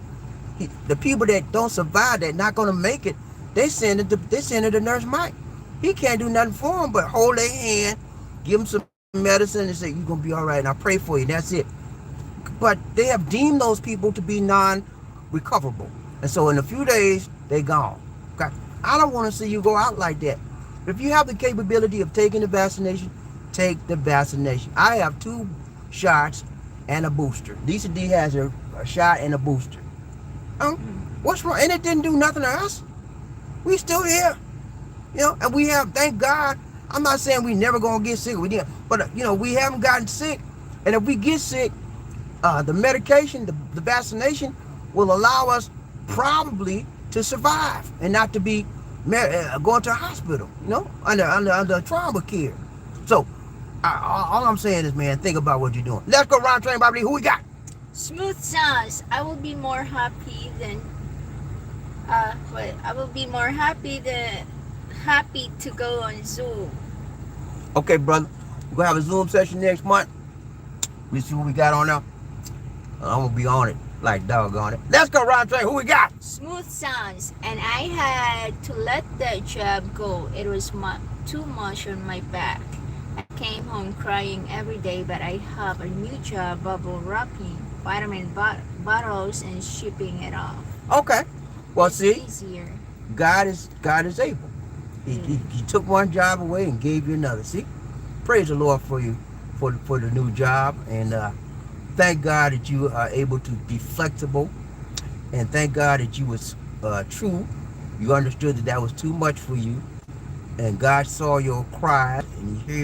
The people that don't survive, that not gonna make it, they send it to Nurse Mike. He can't do nothing for them but hold their hand, give them some medicine, and say, you're gonna be all right, and I pray for you. That's it. But they have deemed those people to be non-recoverable, and so in a few days they gone. Okay? I don't want to see you go out like that. If you have the capability of taking the vaccination, take the vaccination. I have 2 shots and a booster. Lisa D has a shot and a booster. What's wrong? And it didn't do nothing to us. We still here. And we have, thank God, I'm not saying we never gonna get sick, but we haven't gotten sick. And if we get sick, the medication, the vaccination will allow us probably to survive and not to be going to a hospital, under trauma care. So all I'm saying is, man, think about what you're doing. Let's go round train, BobbieD. Who we got? Smooth sounds. I will be more happy to go on Zoom. Okay, brother. We're gonna have a Zoom session next month. We see what we got on there. I'm gonna be on it like doggone it. Let's go round train. Who we got? Smooth sounds. And I had to let that job go. It was too much on my back. I came home crying every day, but I have a new job, bubble wrapping vitamin bottles and shipping it off. Okay. Well, it's see, easier. God is able. He took one job away and gave you another. See, praise the Lord for you for the new job, and thank God that you are able to be flexible, and thank God that you was true. You understood that was too much for you, and God saw your cries and He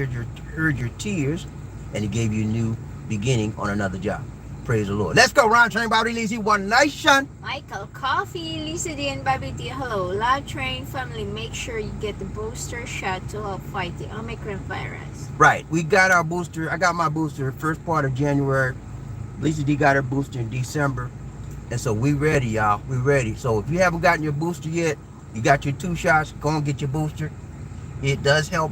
heard your tears, and He gave you a new beginning on another job. Praise the Lord. Let's go round train, BobbieD, Lizzie, One Nation. Michael Coffee, Lisa D and BobbieD. Hello, Loud Train family. Make sure you get the booster shot to help fight the Omicron virus. Right. We got our booster. I got my booster first part of January. Lisa D got her booster in December. And so we ready, y'all. We ready. So if you haven't gotten your booster yet, you got your 2 shots, go and get your booster. It does help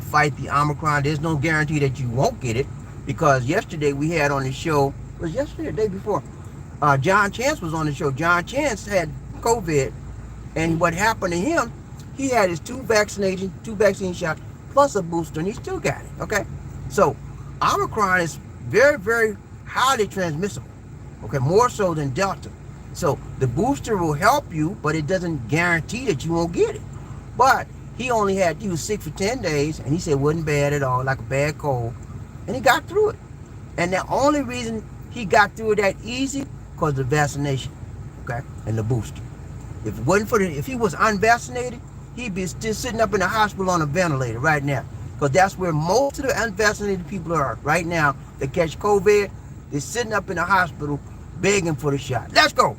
fight the Omicron. There's no guarantee that you won't get it, because yesterday we had on the show, was yesterday or the day before, John Chance was on the show. John Chance had COVID, and what happened to him, he had his 2 vaccine shots plus a booster, and he still got it. Okay, so Omicron is very, very highly transmissible. Okay, more so than Delta. So the booster will help you, but it doesn't guarantee that you won't get it. But he was sick for 10 days, and he said it wasn't bad at all, like a bad cold, and he got through it. And the only reason he got through it that easy because of the vaccination, okay, and the booster. If it wasn't if he was unvaccinated, he'd be still sitting up in the hospital on a ventilator right now, because that's where most of the unvaccinated people are right now that catch COVID. They're sitting up in the hospital begging for the shot. Let's go.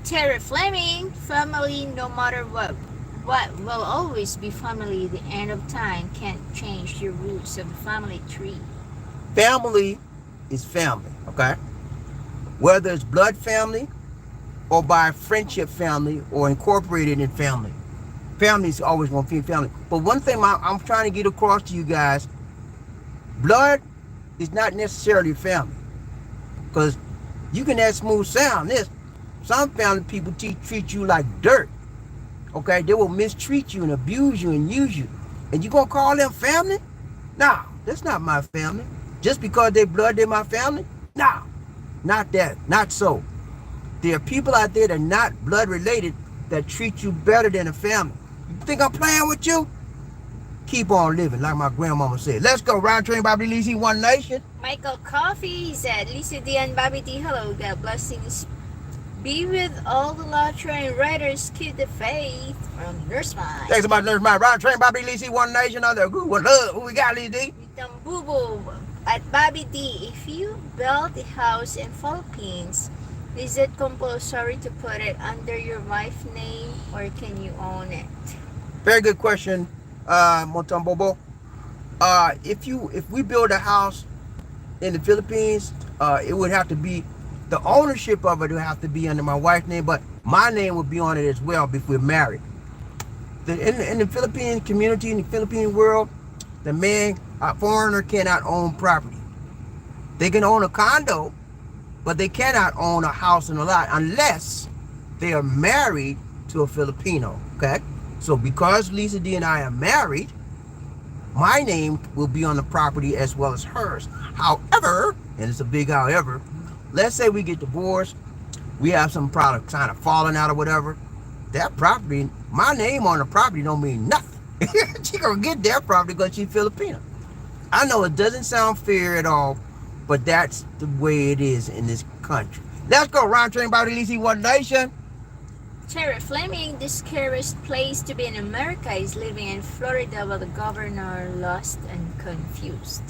Terry Fleming, family no matter what will always be family. The end of time can't change the roots of the family tree. Family is family, okay? Whether it's blood family or by friendship family or incorporated in family. Family is always going to be family. But one thing I'm trying to get across to you guys, blood is not necessarily family. Because you can have smooth sound. Some family people treat you like dirt. Okay? They will mistreat you and abuse you and use you. And you going to call them family? No, that's not my family. Just because they blood, they're my family? No, not that. Not so. There are people out there that are not blood related that treat you better than a family. You think I'm playing with you? Keep on living, like my grandmama said. Let's go. Round train, BobbieD, Lizzie, One Nation. Michael Coffee said, Lisa D and BobbieD, hello. God blessings be with all the Loud Train riders. Keep the faith from Nurse Mike. Thanks about Nurse Mike. Round train, BobbieD, Lizzie, One Nation. On the good one. Love. Who we got, Lizzie? Boo Boo at BobbieD. If you build a house in Philippines, is it compulsory to put it under your wife's name, or can you own it? Very good question, Motambobo. If we build a house in the Philippines, it would have to be, the ownership of it would have to be under my wife's name, but my name would be on it as well if we're married. In the Philippine community, in the Philippine world, the man, a foreigner cannot own property. They can own a condo, but they cannot own a house and a lot unless they are married to a Filipino, okay? So because Lisa D and I are married, my name will be on the property as well as hers. However, and it's a big however, let's say we get divorced, we have some product kind of falling out or whatever, that property, my name on the property don't mean nothing. She gonna get that property because she's Filipino. I know it doesn't sound fair at all, but that's the way it is in this country. Let's go, round train by releasing One Nation. Terry Fleming, the scariest place to be in America is living in Florida while the governor lost and confused.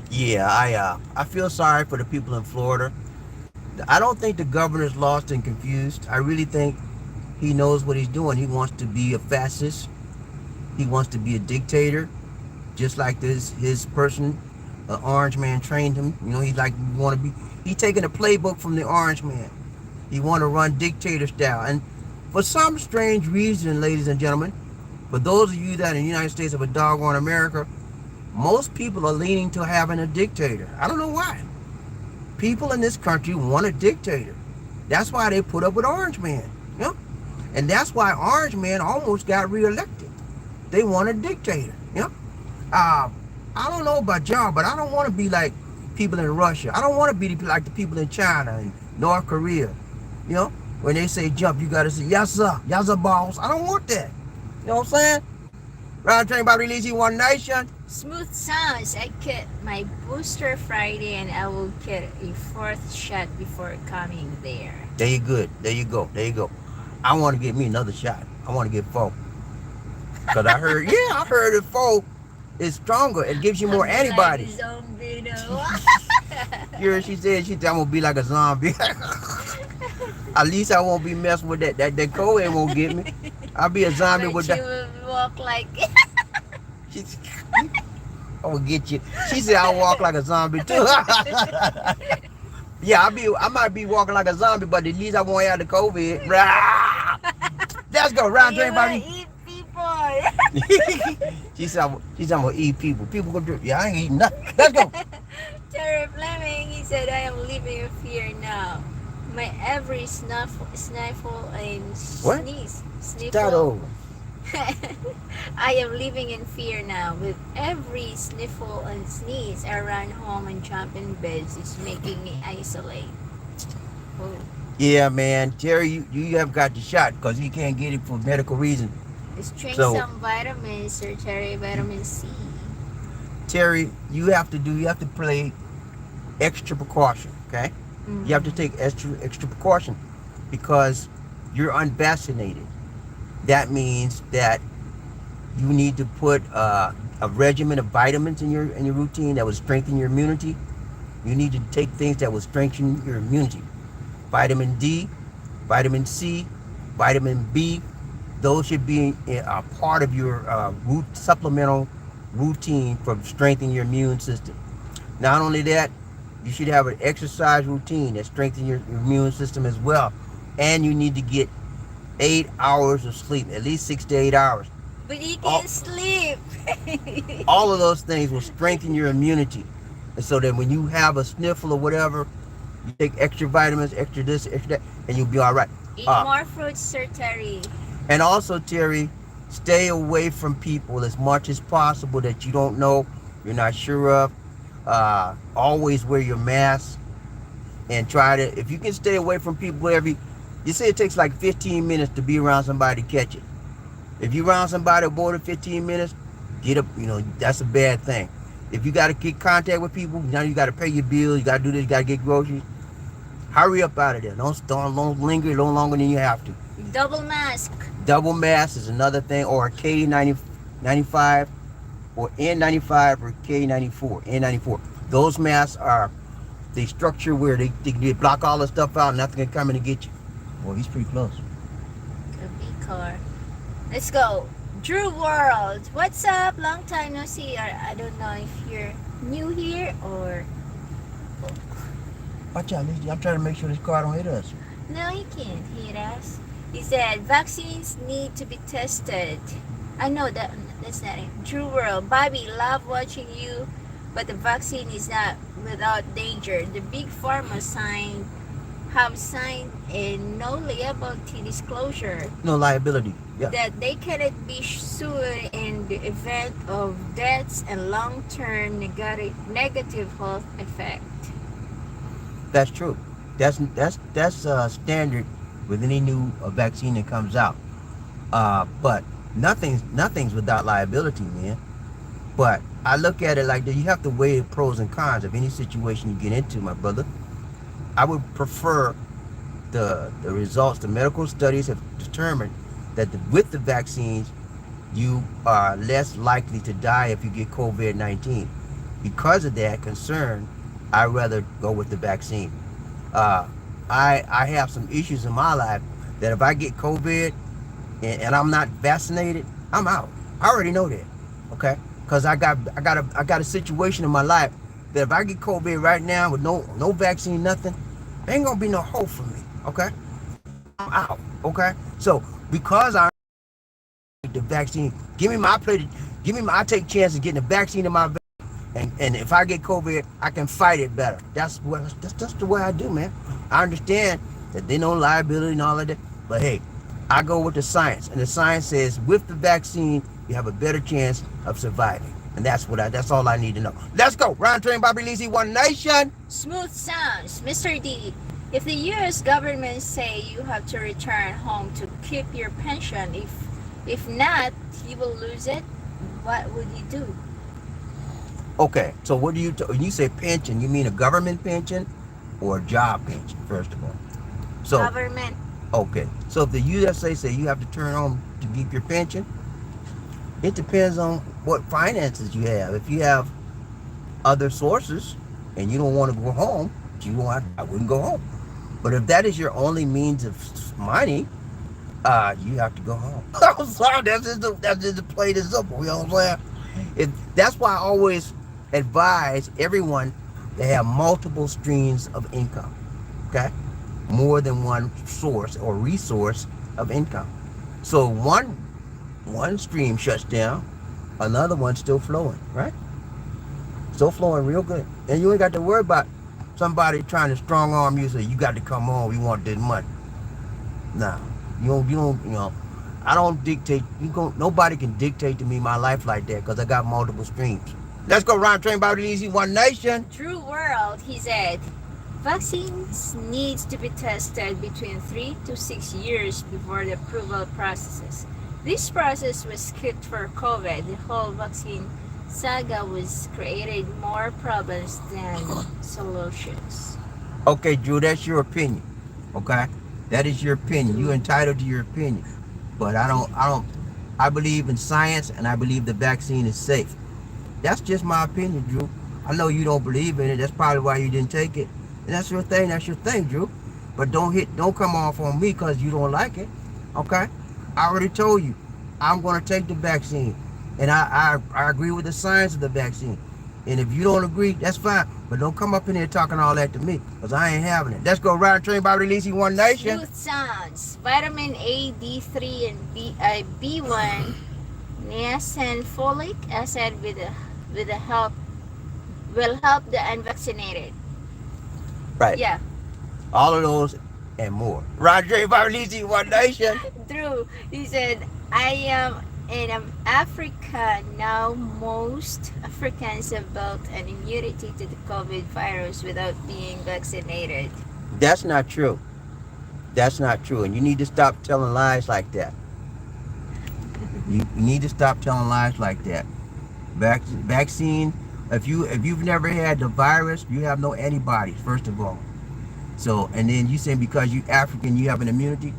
Yeah, I feel sorry for the people in Florida. I don't think the governor's lost and confused. I really think he knows what he's doing. He wants to be a fascist. He wants to be a dictator, just like his person, the Orange Man trained him. You know, he's taking a playbook from the Orange Man. He want to run dictator style. And for some strange reason, ladies and gentlemen, for those of you that in the United States of a doggone America, most people are leaning to having a dictator. I don't know why. People in this country want a dictator. That's why they put up with Orange Man. You know? And that's why Orange Man almost got reelected. They want a dictator. You know? I don't know about y'all, but I don't want to be like people in Russia. I don't want to be like the people in China and North Korea. You know? When they say jump, you got to say, yes, sir. Yes, sir, boss. I don't want that. You know what I'm saying? Round train by releasing One Nation. Smooth sounds. I get my booster Friday and I will get a 4th shot before coming there. There you good. There you go. There you go. I want to get me another shot. I want to get 4. Because I heard that 4 is stronger. It gives you more antibodies. Like a zombie, no. You heard she said I'm going to be like a zombie. At least I won't be messing with that COVID won't get me. I'll be a zombie with that. You will walk like... I will get you. She said I'll walk like a zombie too. Yeah, I might be walking like a zombie, but at least I won't have the COVID. Let's go, round train buddy. Eat people. She said I'm gonna eat people. People gonna do. Yeah, I ain't eating nothing. Let's go. Terry Fleming, he said, I am living in fear now. My every sniffle and sneeze. Start over. I am living in fear now. With every sniffle and sneeze, I run home and jump in beds. It's making me isolate. Oh. Yeah, man. Terry, you have got the shot because you can't get it for medical reasons. Let's drink some vitamins, Sir Terry, vitamin C. Terry, you have to play extra precaution, okay? Mm-hmm. You have to take extra precaution because you're unvaccinated. That means that you need to put a regimen of vitamins in your routine that will strengthen your immunity. You need to take things that will strengthen your immunity. Vitamin D, vitamin C, vitamin B, those should be a part of your supplemental routine for strengthening your immune system. Not only that, you should have an exercise routine that strengthens your immune system as well. And you need to get 8 hours of sleep, at least 6 to 8 hours. But you can't sleep. All of those things will strengthen your immunity. And so that when you have a sniffle or whatever, you take extra vitamins, extra this, extra that, and you'll be all right. Eat more fruits, Sir Terry. And also, Terry, stay away from people as much as possible that you don't know, you're not sure of. Always wear your mask and try to, if you can stay away from people you say it takes like 15 minutes to be around somebody to catch it. If you're around somebody more than 15 minutes, get up, that's a bad thing. If you got to get contact with people, now you got to pay your bills, you got to do this, you got to get groceries. Hurry up out of there. Don't linger no longer than you have to. Double mask. Double mask is another thing, or a K95 or N95 or K94, N94. Those masks they structure where they block all the stuff out and nothing can come in and get you. Well, he's pretty close. Could be car. Let's go. Drew World. What's up? Long time no see. I don't know if you're new here or... Watch out, I'm trying to make sure this car don't hit us. No, he can't hit us. He said vaccines need to be tested. I know that's not it. True world. Bobby, love watching you, but the vaccine is not without danger. The big pharma have signed a no liability disclosure No liability. Yeah. that they cannot be sued in the event of deaths and long-term negative health effect. That's true. That's standard with any new vaccine that comes out. But nothing's without liability, man. But I look at it like that. You have to weigh the pros and cons of any situation you get into, my brother. I would prefer the results. The medical studies have determined that with the vaccines, you are less likely to die if you get COVID-19. Because of that concern, I'd rather go with the vaccine. I have some issues in my life that if I get COVID and I'm not vaccinated, I'm out. I already know that, okay? Because I got a situation in my life that if I get COVID right now with no vaccine, nothing, there ain't gonna be no hope for me, okay? I'm out, okay? So because I the vaccine, I take chances getting the vaccine in my vein, and if I get COVID, I can fight it better. That's the way I do, man. I understand that they know liability and all of that, but hey, I go with the science, and the science says with the vaccine, you have a better chance of surviving. And that's all I need to know. Let's go. Round train, BobbieD, One Nation. Smooth sounds, Mr. D. If the U.S. government say you have to return home to keep your pension, if not, you will lose it, what would you do? Okay, so what do when you say pension, you mean a government pension or a job pension, first of all? So Government. okay, so if the USA say you have to turn home to keep your pension, it depends on what finances you have. If you have other sources and you don't want to go home, I wouldn't go home. But if that is your only means of money, you have to go home. I'm sorry, that's just the plain and simple. You know what I'm saying? That's why I always advise everyone to have multiple streams of income. Okay, more than one source or resource of income. So one stream shuts down, another one's still flowing, right? Still flowing real good, and you ain't got to worry about somebody trying to strong arm you. Say you got to come home. We want this money. Nah, you don't. I don't dictate. Nobody can dictate to me my life like that because I got multiple streams. Let's go round train, BobbieD, One Nation. True world, he said. Vaccines needs to be tested between 3 to 6 years before the approval processes. This process was skipped for COVID. The whole vaccine saga was created more problems than solutions. Okay, Drew, that's your opinion. Okay, that is your opinion. You're entitled to your opinion, but I believe in science, and I believe the vaccine is safe. That's just my opinion, Drew. I know you don't believe in it. That's probably why you didn't take it. And that's your thing. That's your thing, Drew. But don't come off on me because you don't like it. Okay? I already told you. I'm going to take the vaccine. And I agree with the science of the vaccine. And if you don't agree, that's fine. But don't come up in here talking all that to me because I ain't having it. Let's go round train, BobbieD, One Nation. Smooth sounds. Vitamin A, D3, and B1, niacin, folic acid will help the unvaccinated. Right. Yeah. All of those and more. Round train, BobbieD, One Nation. Drew, he said, I am in Africa now. Most Africans have built an immunity to the COVID virus without being vaccinated. That's not true. That's not true. And you need to stop telling lies like that. You need to stop telling lies like that. Vaccine, if you've never had the virus, you have no antibodies, first of all. So, and then you saying because you African, you have an immunity.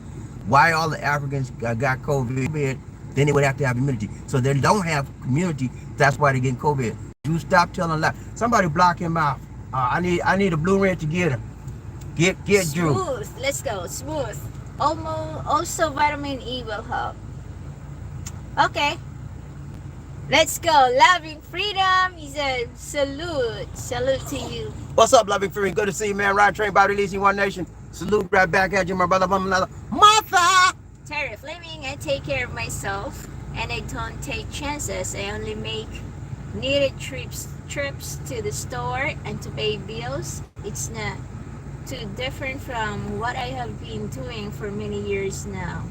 Why all the Africans got COVID? Then they would have to have immunity. So they don't have immunity. That's why they're getting COVID. You stop telling lies. Somebody block him out. I need a blue red to get him. Get Drew. Smooth. Let's go. Smooth. Also, vitamin E will help. Okay. Let's go. Loving freedom. He said, salute. Salute to you. What's up, loving freedom? Good to see you, man. Ride train, BobbieD, One Nation. Salute right back at you, my brother. Mother. Terry Fleming, I take care of myself and I don't take chances. I only make needed trips to the store and to pay bills. It's not too different from what I have been doing for many years now.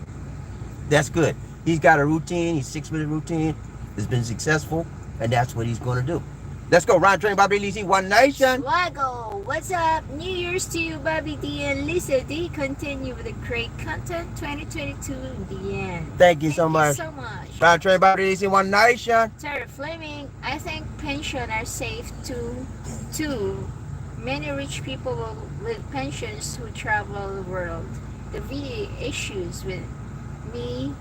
That's good. He's got a routine. He's 6 minute routine. It's been successful, and that's what he's going to do. Let's go. Ron Train, Bobby Lisi, One Nation. Swaggle, what's up? New Year's to you, BobbieD and Lisa D. Continue with the great content 2022 in the end. Thank you so much. Thank you so much. Ron Train, Bobby Lisi, One Nation. Terry Fleming, I think pension are safe too. Many rich people with pensions who travel the world. The VA issues with me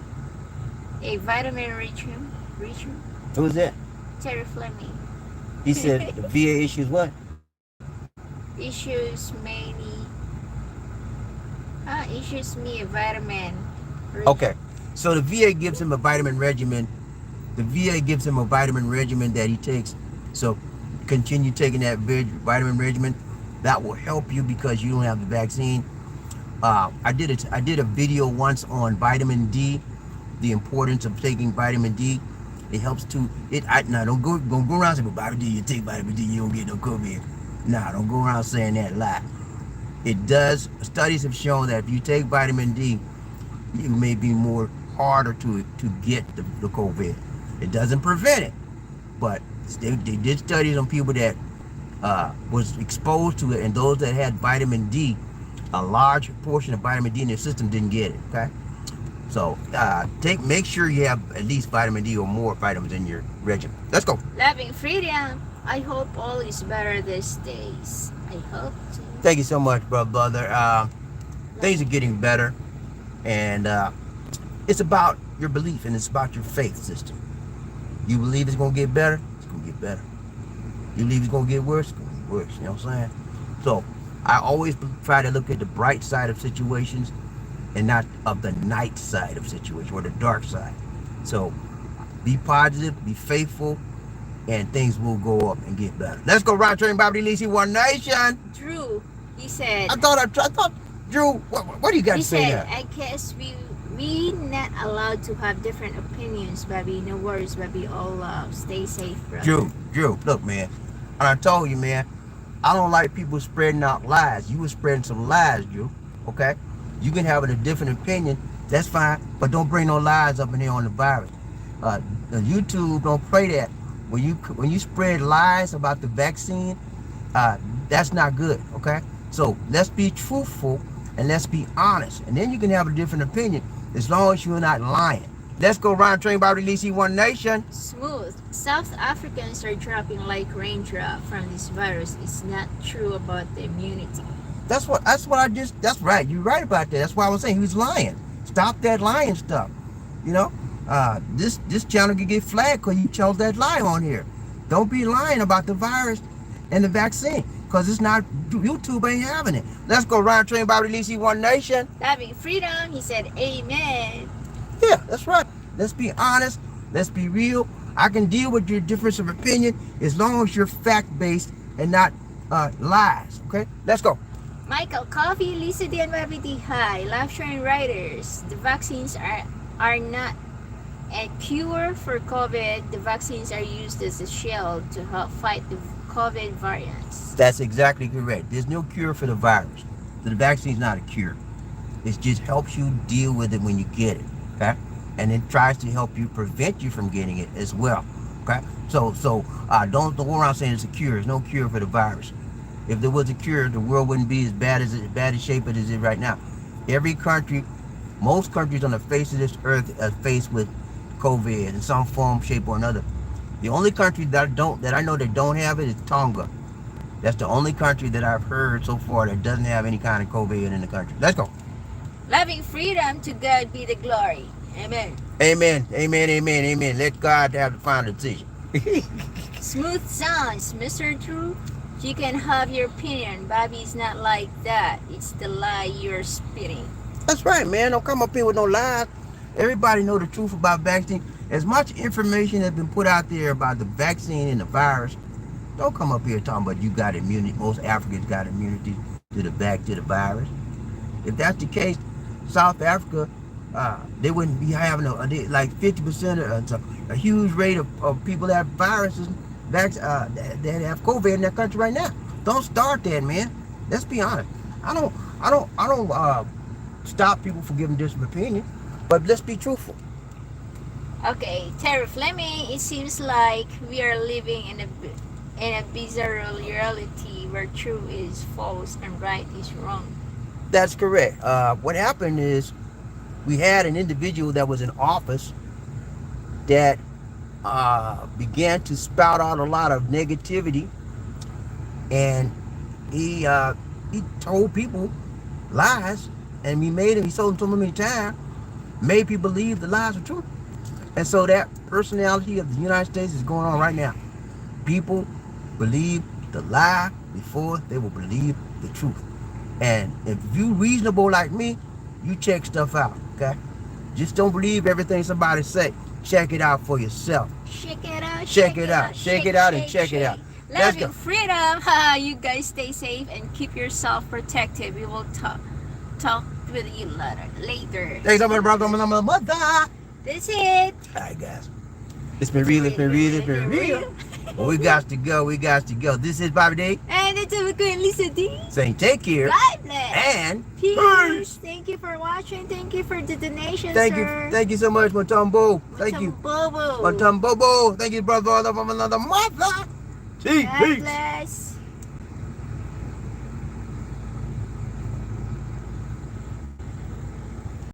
a vitamin richer. Who's that? Terry Fleming. He said the VA issues what? Issues me a vitamin. Okay, so the VA gives him a vitamin regimen. The VA gives him a vitamin regimen that he takes. So continue taking that vitamin regimen. That will help you because you don't have the vaccine. I did a video once on vitamin D, the importance of taking vitamin D. It helps to now don't go around saying, "Vitamin D, you take vitamin D, you don't get no COVID." Nah, don't go around saying that lie. It does. Studies have shown that if you take vitamin D, you may be more harder to get the COVID. It doesn't prevent it, but they did studies on people that was exposed to it, and those that had vitamin D, a large portion of vitamin D in their system didn't get it. Okay. So make sure you have at least vitamin D or more vitamins in your regimen. Let's go. Loving freedom. I hope all is better these days. I hope to. Thank you so much, brother. Things are getting better, and it's about your belief and it's about your faith system. You believe it's gonna get better, it's gonna get better. You believe it's gonna get worse, it's gonna get worse. You know what I'm saying? So I always try to look at the bright side of situations and not of the night side of situation or the dark side. So be positive, be faithful, and things will go up and get better. Let's go, Ron Train, BobbieD, Lisi, One Nation. Drew, he said. I thought, Drew, what do you got to say there? I guess we not allowed to have different opinions, Bobby. No worries, Bobby. All love. Stay safe, bro. Drew, look, man. And I told you, man, I don't like people spreading out lies. You were spreading some lies, Drew. Okay? You can have a different opinion, that's fine, but don't bring no lies up in here on the virus. YouTube don't play that. When you spread lies about the vaccine, that's not good, okay? So let's be truthful and let's be honest, and then you can have a different opinion as long as you're not lying. Let's go, Ron Train, BobbieD, Lisi, One Nation. Smooth. South Africans are dropping like raindrop from this virus. It's not true about the immunity. That's right. You're right about that. That's why I was saying he was lying. Stop that lying stuff. You know, this channel could get flagged because you chose that lie on here. Don't be lying about the virus and the vaccine because it's not, YouTube ain't having it. Let's go, Ron Train, BobbieD, Lisi, One Nation. Having freedom, he said, amen. Yeah, that's right. Let's be honest. Let's be real. I can deal with your difference of opinion as long as you're fact-based and not lies. Okay, let's go. Michael Coffee, Lisa D and BobbieD. Hi, live sharing writers. The vaccines are not a cure for COVID. The vaccines are used as a shield to help fight the COVID variants. That's exactly correct. There's no cure for the virus. So the vaccine's not a cure. It just helps you deal with it when you get it. Okay, and it tries to help you prevent you from getting it as well. Okay, so don't go around saying it's a cure. There's no cure for the virus. If there was a cure, the world wouldn't be as bad a shape as it is right now. Every country, most countries on the face of this earth are faced with COVID in some form, shape, or another. The only country that I know that don't have it is Tonga. That's the only country that I've heard so far that doesn't have any kind of COVID in the country. Let's go. Loving freedom, to God be the glory. Amen. Amen. Amen. Amen. Amen. Let God have the final decision. Smooth sounds, Mr. Drew. You can have your opinion. Bobby's not like that. It's the lie you're spitting. That's right, man. Don't come up here with no lies. Everybody know the truth about vaccine. As much information has been put out there about the vaccine and the virus, don't come up here talking about you got immunity. Most Africans got immunity to the virus. If that's the case, South Africa they wouldn't be having like 50% a huge rate of people that have viruses that have COVID in their country right now. Don't start that, man. Let's be honest. I don't stop people from giving different opinion, but let's be truthful. Okay, Terry Fleming, it seems like we are living in a bizarre reality where true is false and right is wrong. That's correct. What happened is we had an individual that was in office that began to spout out a lot of negativity, and he told people lies, and he sold them so many times, made people believe the lies were true. And so that personality of the United States is going on right now. People believe the lie before they will believe the truth. And if you reasonable like me, you check stuff out, okay? Just don't believe everything somebody say. Check it out for yourself. Check it out. Check it out. Check it out and check it out. Love you, freedom. You guys stay safe and keep yourself protected. We will talk with you later. Thanks so much, brother. Mother. That's it. All right, guys. It's been real. Well, we got to go. This is BobbieD. And it's a good Lisa D. Saying take care. God bless. And peace. Thank you for watching. Thank you for the donation, sir. Thank you so much, Matumbo. Thank you. Bobo. Matumbo. Thank you, brother. Another mother. God bless.